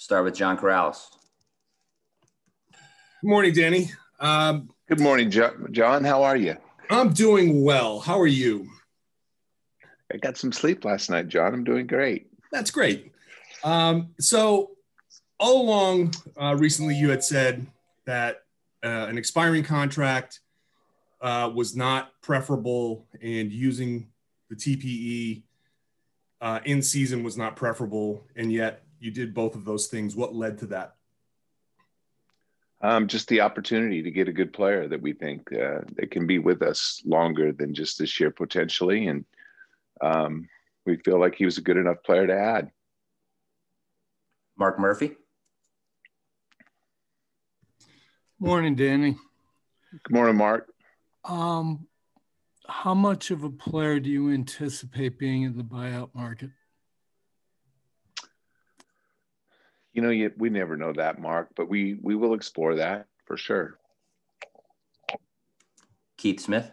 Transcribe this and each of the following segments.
Start with John Corrales. Good morning, Danny. Good morning, John. How are you? I'm doing well. How are you? I got some sleep last night, John. I'm doing great. That's great. So all along, recently you had said that an expiring contract was not preferable, and using the TPE in season was not preferable, and yet you did both of those things. What led to that? Just the opportunity to get a good player that we think that can be with us longer than just this year potentially, and we feel like he was a good enough player to add. Mark Murphy. Morning, Danny. Good morning, Mark. How much of a player do you anticipate being in the buyout market? You know, we never know that, Mark, but we will explore that for sure. Keith Smith.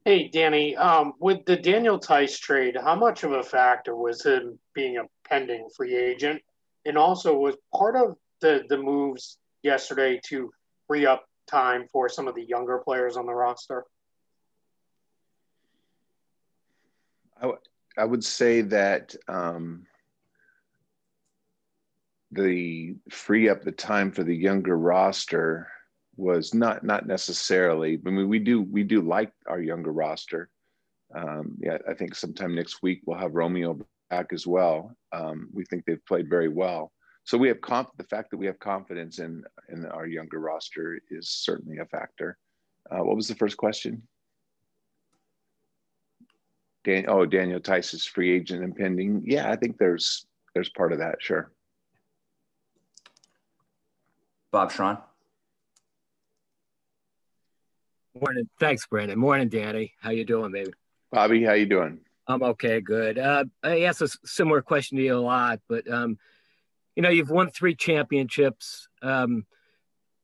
Hey, Danny, with the Daniel Theis trade, how much of a factor was him being a pending free agent? And also, was part of the moves yesterday to free up time for some of the younger players on the roster? I would say that the free up the time for the younger roster was not necessarily. I mean, we do like our younger roster. Yeah, I think sometime next week we'll have Romeo back as well. We think they've played very well. So we have the fact that we have confidence in our younger roster is certainly a factor. What was the first question? Daniel Theis is free agent impending. Yeah, I think there's part of that, sure. Bob Schron. Morning. Thanks, Brandon. Morning, Danny. How you doing, baby? Bobby, how you doing? I'm okay, good. I asked a similar question to you a lot, but you've won 3 championships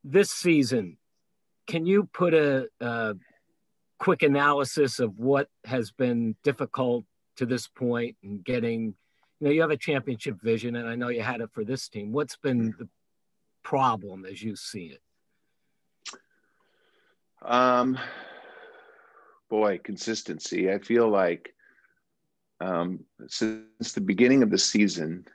this season. Can you put a quick analysis of what has been difficult to this point in getting? You have a championship vision, and I know you had it for this team. What's been the problem as you see it? Consistency. I feel like since the beginning of the season,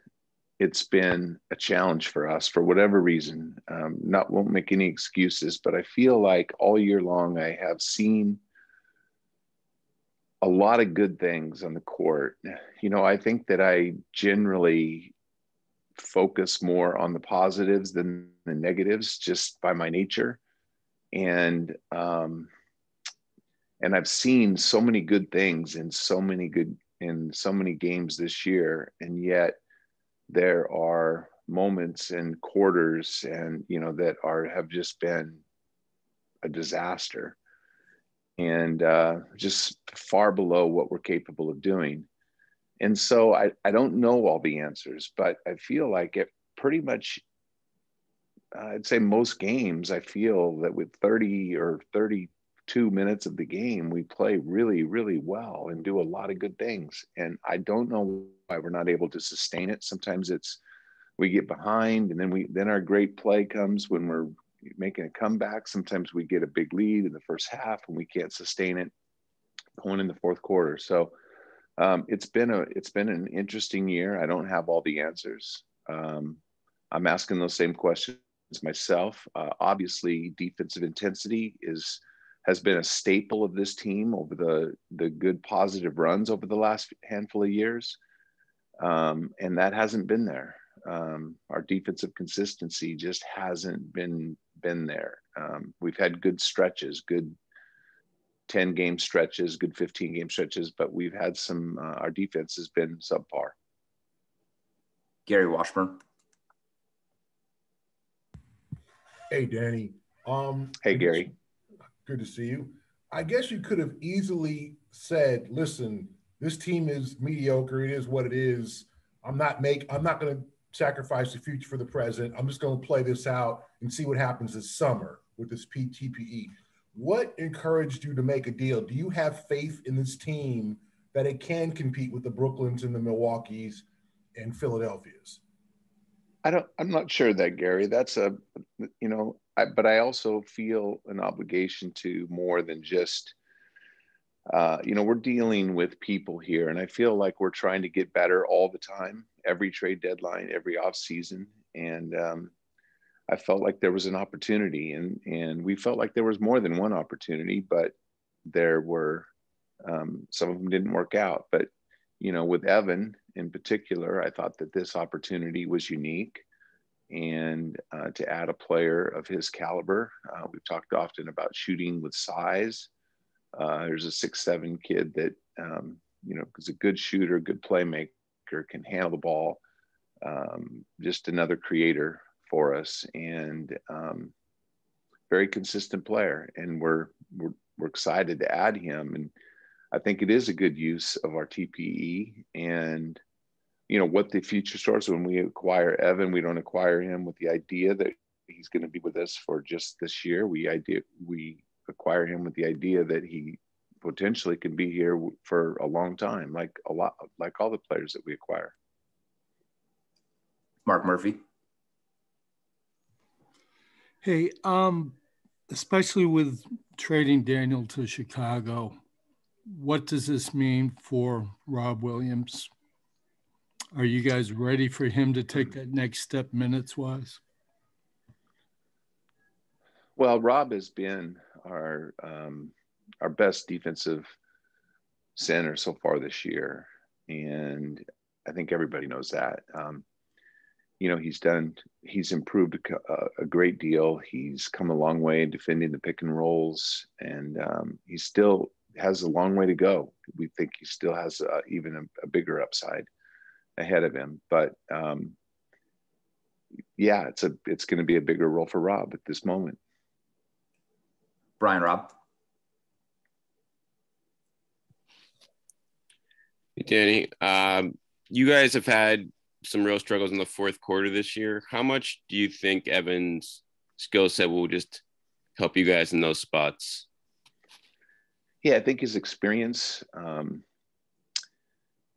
it's been a challenge for us for whatever reason. Won't make any excuses, but I feel like all year long I have seen a lot of good things on the court. I think that I generally focus more on the positives than the negatives just by my nature. And I've seen so many good things in so many games this year, and yet there are moments and quarters and that have just been a disaster and just far below what we're capable of doing. And so I don't know all the answers, but I feel like it pretty much, I'd say most games, I feel that with 30 or 32 minutes of the game, we play really, really well and do a lot of good things. And I don't know why we're not able to sustain it. Sometimes we get behind, and then our great play comes when we're making a comeback. Sometimes we get a big lead in the first half and we can't sustain it going in the fourth quarter. So it's been an interesting year. I don't have all the answers. I'm asking those same questions myself. Obviously, defensive intensity has been a staple of this team over the good positive runs over the last handful of years, and that hasn't been there. Our defensive consistency just hasn't been there. We've had good stretches, good 10-game stretches, good 15-game stretches, but we've had some, our defense has been subpar. Gary Washburn. Hey, Danny. Hey, Gary. Good to see you. I guess you could have easily said, listen, this team is mediocre. It is what it is. I'm not going to sacrifice the future for the present. I'm just going to play this out and see what happens this summer with this TPE. What encouraged you to make a deal? Do you have faith in this team that it can compete with the Brooklyns and the Milwaukees and Philadelphias? I'm not sure that, Gary. That's but I also feel an obligation to more than just, we're dealing with people here, and I feel like we're trying to get better all the time, every trade deadline, every off season. And I felt like there was an opportunity, and we felt like there was more than one opportunity, but there were, some of them didn't work out. But, with Evan in particular, I thought that this opportunity was unique. And to add a player of his caliber, we've talked often about shooting with size. There's a 6'7" kid that, is a good shooter, good playmaker, can handle the ball. Just another creator for us, and very consistent player. And we're excited to add him. And I think it is a good use of our TPE. And what the future stores, when we acquire Evan, we don't acquire him with the idea that he's going to be with us for just this year. We acquire him with the idea that he potentially can be here for a long time, like all the players that we acquire. Mark Murphy. Hey, especially with trading Daniel to Chicago, what does this mean for Rob Williams? Are you guys ready for him to take that next step minutes-wise? Well, Rob has been our best defensive center so far this year, and I think everybody knows that. He's improved a great deal. He's come a long way in defending the pick and rolls, and he still has a long way to go. We think he still has even a bigger upside ahead of him. But it's going to be a bigger role for Rob at this moment. Brian Robb. Hey, Danny, you guys have had some real struggles in the fourth quarter this year. How much do you think Evan's skill set will just help you guys in those spots? Yeah, I think his experience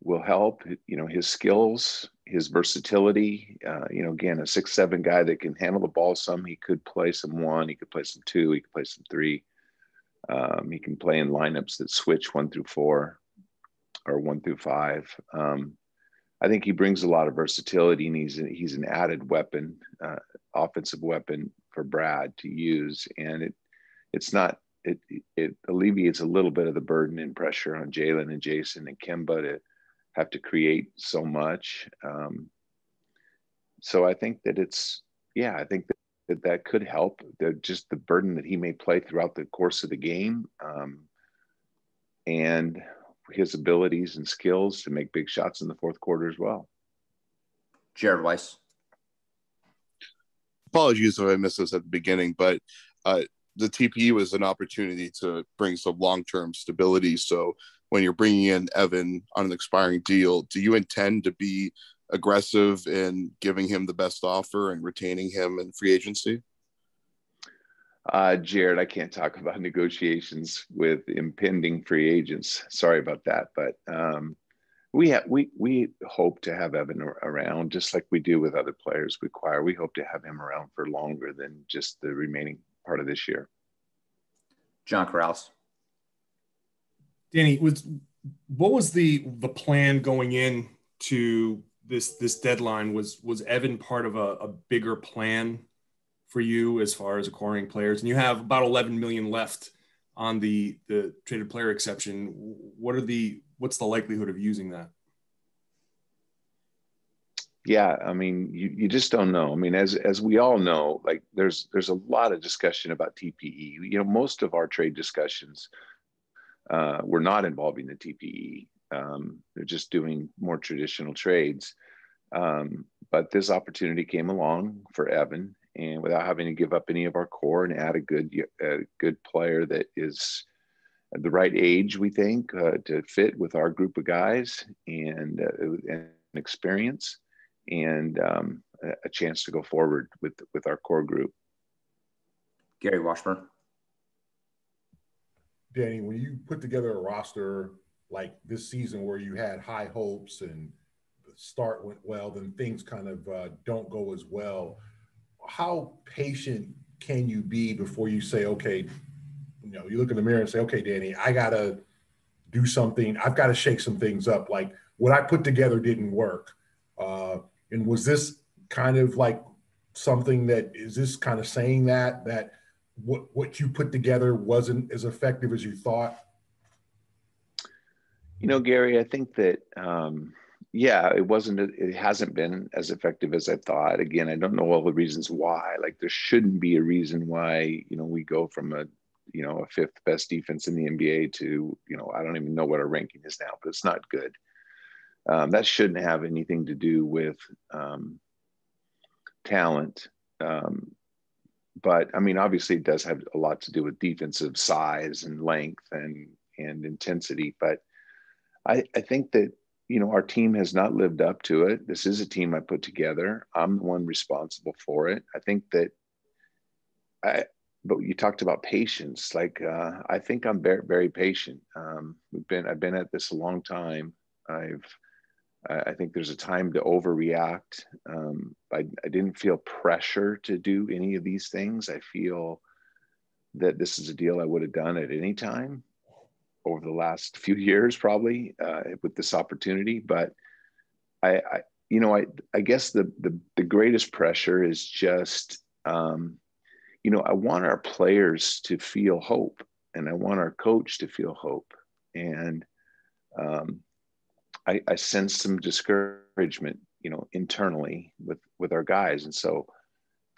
will help. His skills, his versatility. Again, a 6'7" guy that can handle the ball some. He could play some 1, he could play some 2, he could play some 3. He can play in lineups that switch 1 through 4 or 1 through 5. I think he brings a lot of versatility, and he's an added weapon, offensive weapon for Brad to use. And it alleviates a little bit of the burden and pressure on Jalen and Jason and Kemba to have to create so much. So I think that I think that could help just the burden that he may play throughout the course of the game, and his abilities and skills to make big shots in the fourth quarter as well. Jared Weiss. Apologies if I missed this at the beginning, but the TPE was an opportunity to bring some long-term stability. So when you're bringing in Evan on an expiring deal, do you intend to be aggressive in giving him the best offer and retaining him in free agency? Jared, I can't talk about negotiations with impending free agents. Sorry about that, but we hope to have Evan around, just like we do with other players we acquire. We hope to have him around for longer than just the remaining part of this year. John Corrales. Danny, what was the plan going in to this deadline? Was Evan part of a bigger plan for you as far as acquiring players? And you have about 11 million left on the traded player exception. What's the likelihood of using that? Yeah, I mean, you just don't know. I mean, as we all know, like there's a lot of discussion about TPE. Most of our trade discussions were not involving the TPE. They're just doing more traditional trades. But this opportunity came along for Evan, and without having to give up any of our core and add a good player that is at the right age, we think, to fit with our group of guys and experience, and a chance to go forward with our core group. Gary Washburn. Danny, when you put together a roster like this season where you had high hopes and start went well, then things kind of don't go as well. How patient can you be before you say, okay, you look in the mirror and say, okay, Danny, I got to do something. I've got to shake some things up. Like what I put together didn't work. And was this kind of like something that, is this kind of saying that what you put together wasn't as effective as you thought? Gary, I think that, it hasn't been as effective as I thought. Again, I don't know all the reasons why. Like there shouldn't be a reason why, we go from a fifth best defense in the NBA to, I don't even know what our ranking is now, but it's not good. That shouldn't have anything to do with talent. But I mean, obviously it does have a lot to do with defensive size and length and intensity. But I think that, our team has not lived up to it. This is a team I put together. I'm the one responsible for it. I think that but you talked about patience. Like, I think I'm very, very patient. I've been at this a long time. I think there's a time to overreact. I didn't feel pressure to do any of these things. I feel that this is a deal I would have done at any time over the last few years, probably with this opportunity. But I guess the greatest pressure is just, I want our players to feel hope, and I want our coach to feel hope. And I sense some discouragement, internally with our guys. And so,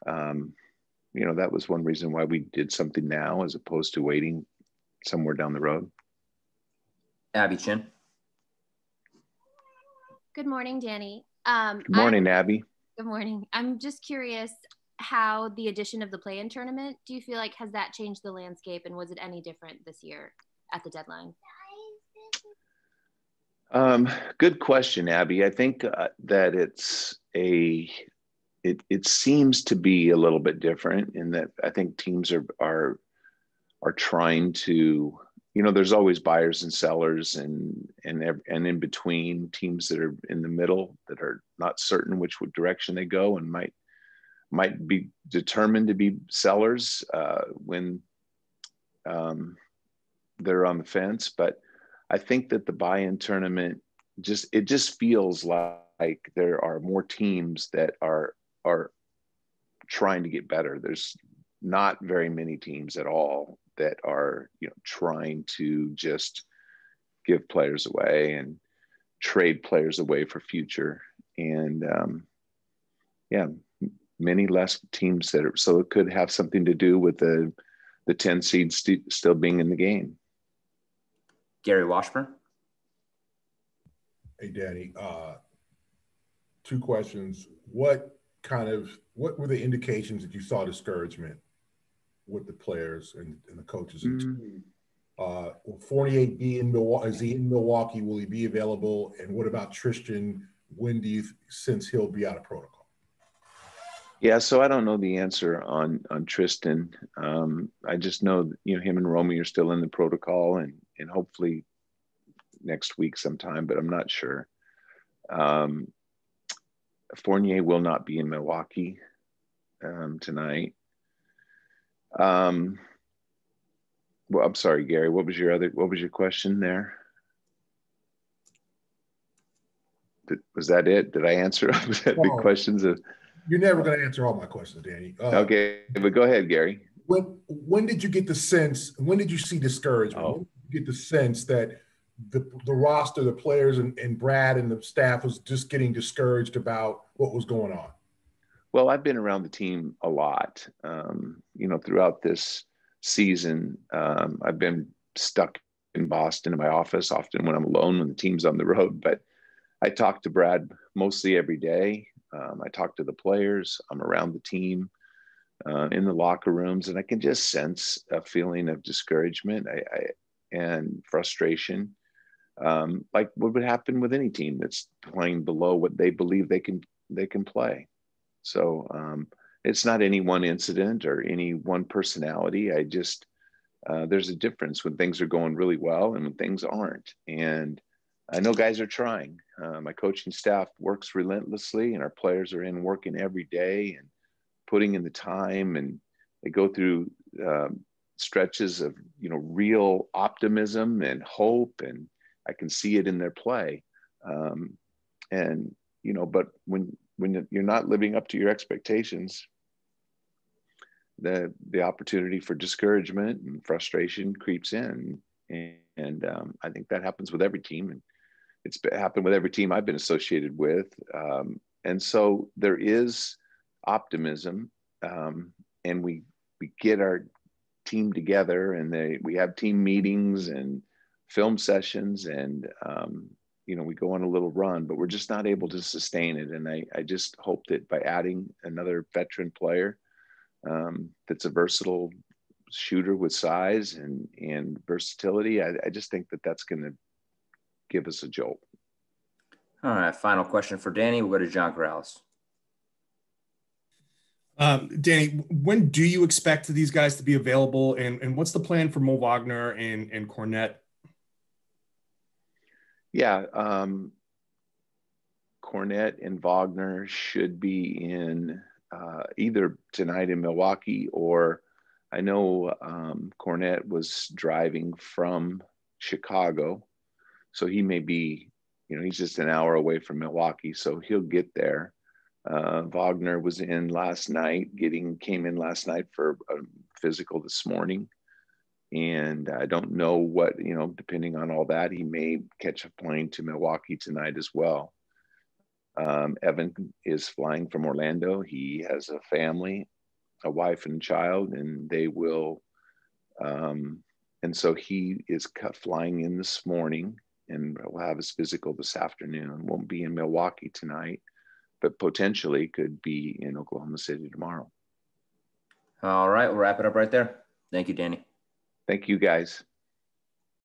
that was one reason why we did something now as opposed to waiting somewhere down the road. Abby Chin. Good morning, Danny. Good morning, Abby. Good morning. I'm just curious how the addition of the play-in tournament, do you feel like, has that changed the landscape, and was it any different this year at the deadline? Good question, Abby. I think that it seems to be a little bit different in that I think teams are trying to, there's always buyers and sellers and in between, teams that are in the middle that are not certain which direction they go and might be determined to be sellers when they're on the fence. But I think that the buy-in tournament just feels like there are more teams that are trying to get better. There's not very many teams at all that are, trying to just give players away and trade players away for future. And many less teams so it could have something to do with the 10 seeds still being in the game. Gary Washburn. Hey, Danny, 2 questions. What were the indications that you saw discouragement with the players and the coaches? Will Fournier be in Milwaukee? Is he in Milwaukee? Will he be available? And what about Tristan? When do you sense he'll be out of protocol? Yeah, so I don't know the answer on Tristan. I just know that, him and Romy are still in the protocol and hopefully next week sometime, but I'm not sure. Fournier will not be in Milwaukee tonight. Well, I'm sorry, Gary. What was your question there? Was that it? Did I answer the questions of? You're never going to answer all my questions, Danny. Okay, but go ahead, Gary. When did you get the sense? When did you see discouragement? When did you get the sense that the roster, the players, and Brad and the staff was just getting discouraged about what was going on? Well, I've been around the team a lot. Throughout this season, I've been stuck in Boston in my office often when I'm alone, when the team's on the road. But I talk to Brad mostly every day. I talk to the players. I'm around the team in the locker rooms, and I can just sense a feeling of discouragement and frustration, like what would happen with any team that's playing below what they believe they can play. So it's not any one incident or any one personality. I just there's a difference when things are going really well and when things aren't, and I know guys are trying. My coaching staff works relentlessly, and our players are in working every day and putting in the time, and they go through stretches of, you know, real optimism and hope, and I can see it in their play. And, you know, but when you're not living up to your expectations, the opportunity for discouragement and frustration creeps in. And I think that happens with every team, and it's happened with every team I've been associated with. And so there is optimism, and we get our team together, and we have team meetings and film sessions, and you know, we go on a little run, but we're just not able to sustain it. And I just hope that by adding another veteran player that's a versatile shooter with size and versatility, I just think that that's going to give us a jolt. All right, final question for Danny. We'll go to John Corrales. Danny, when do you expect these guys to be available, and what's the plan for Mo Wagner and Cornette? Yeah, Cornette and Wagner should be in either tonight in Milwaukee, or I know Cornette was driving from Chicago, so he may be, you know, he's just an hour away from Milwaukee, so he'll get there. Wagner was in last night, came in last night for a physical this morning. And I don't know what, you know, depending on all that, he may catch a plane to Milwaukee tonight as well. Evan is flying from Orlando. He has a family, a wife and child, and they will, and so he is flying in this morning, and will have his physical this afternoon. Won't be in Milwaukee tonight, but potentially could be in Oklahoma City tomorrow. All right, we'll wrap it up right there. Thank you, Danny. Thank you, guys.